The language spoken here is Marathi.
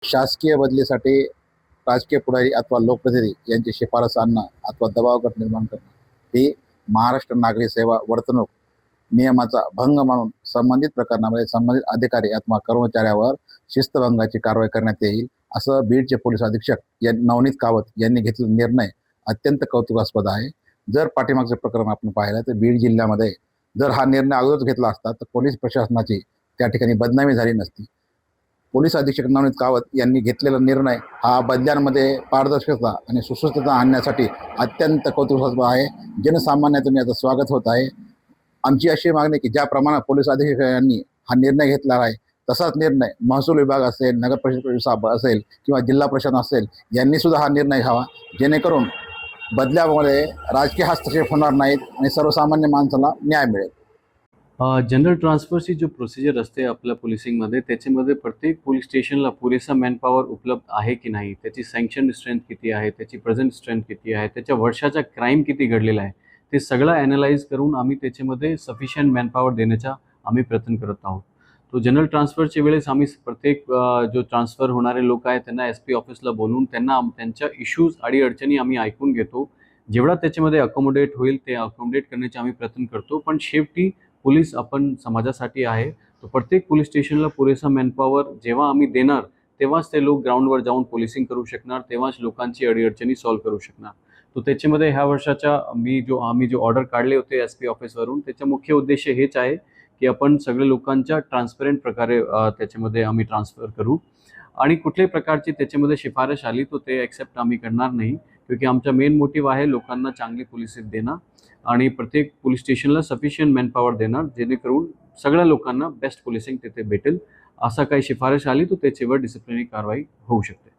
शासकीय बदलीसाठी राजकीय पुढारी अथवा लोकप्रतिनिधी यांची शिफारस आणणं अथवा दबावगट निर्माण करणं ही महाराष्ट्र नागरी सेवा वर्तणूक नियमाचा भंग मानून संबंधित प्रकरणामध्ये संबंधित अधिकारी अथवा कर्मचाऱ्यावर शिस्तभंगाची कारवाई करण्यात येईल, असं बीडचे पोलीस अधीक्षक नवनीत कावत यांनी घेतलेला निर्णय अत्यंत कौतुकास्पद आहे. जर पाठीमागचे प्रकरण आपण पाहिलं तर बीड जिल्ह्यामध्ये जर हा निर्णय अगोदरच घेतला असता तर पोलीस प्रशासनाची त्या ठिकाणी बदनामी झाली नसती. पोलीस अधीक्षक नवनीत कावत यांनी घेतलेला निर्णय हा बदल्यांमध्ये पारदर्शकता आणि सुसूत्रता आणण्यासाठी अत्यंत कौतुकास्पद आहे. जनसामान्यातून याचं स्वागत होत आहे. आमची अशी मागणी की ज्याप्रमाणे पोलीस अधीक्षकांनी हा निर्णय घेतला आहे तसाच निर्णय महसूल विभाग असेल, नगर परिषद असेल किंवा जिल्हा परिषद असेल यांनी सुद्धा हा निर्णय घ्यावा, जेणेकरून बदल्यामध्ये राजकीय हस्तक्षेप होणार नाहीत आणि सर्वसामान्य माणसाला न्याय मिळेल. जनरल ट्रान्सफरची जो प्रोसिजर असते आपल्या पोलिसिंगमध्ये, त्याच्यामध्ये प्रत्येक पोलीस स्टेशनला पुरेसा मॅनपॉवर उपलब्ध आहे की नाही, त्याची सँक्शन स्ट्रेंथ किती आहे, त्याची प्रेझेंट स्ट्रेंथ किती आहे, त्याच्या वर्षाचा क्राईम किती घडलेला आहे, ते सगळं ॲनालाइज करून आम्ही त्याच्यामध्ये सफिशियंट मॅनपॉवर देण्याचा आम्ही प्रयत्न करत आहोत. तो जनरल ट्रान्सफरच्या वेळेस आम्ही प्रत्येक जो ट्रान्सफर होणारे लोक आहेत त्यांना SP ऑफिसला बोलवून त्यांच्या इश्यूज अडीअडचणी आम्ही ऐकून घेतो. जेवढा त्याच्यामध्ये अकोमोडेट होईल ते अकोमोडेट करण्याचे आम्ही प्रयत्न करतो. पण शेवटी पोलीस आपण समाजासाठी आहे. तो प्रत्येक पोलीस स्टेशनला पुरेसा मॅनपॉवर जेव्हा आम्ही देणार तेव्हाच ते लोक ग्राउंडवर जाऊन पोलिसिंग करू शकणार, तेव्हाच लोकांची अडीअडचणी सॉल्व्ह करू शकणार. तो त्याच्यामध्ये ह्या वर्षाच्या आम्ही जो ऑर्डर काढले होते SP ऑफिसवरून, त्याचा मुख्य उद्देश हेच आहे की आपण सगळ्या लोकांच्या ट्रान्सपरंट प्रकारे त्याच्यामध्ये आम्ही ट्रान्सफर करू आणि कुठल्याही प्रकारची त्याच्यामध्ये शिफारस आली तो ते ॲक्सेप्ट आम्ही करणार नाही, क्योंकि आमचा मेन मोटिव्ह आहे लोकांना चांगली पोलिसी देणं आणि प्रत्येक पोलीस स्टेशनला सफिशियंट मॅनपॉवर देणार, जेणेकरून सगळ्या लोकांना बेस्ट पोलिसिंग तिथे भेटेल. असा काही शिफारस आली तर त्याच्यावर डिसिप्लिनरी कारवाई होऊ शकते.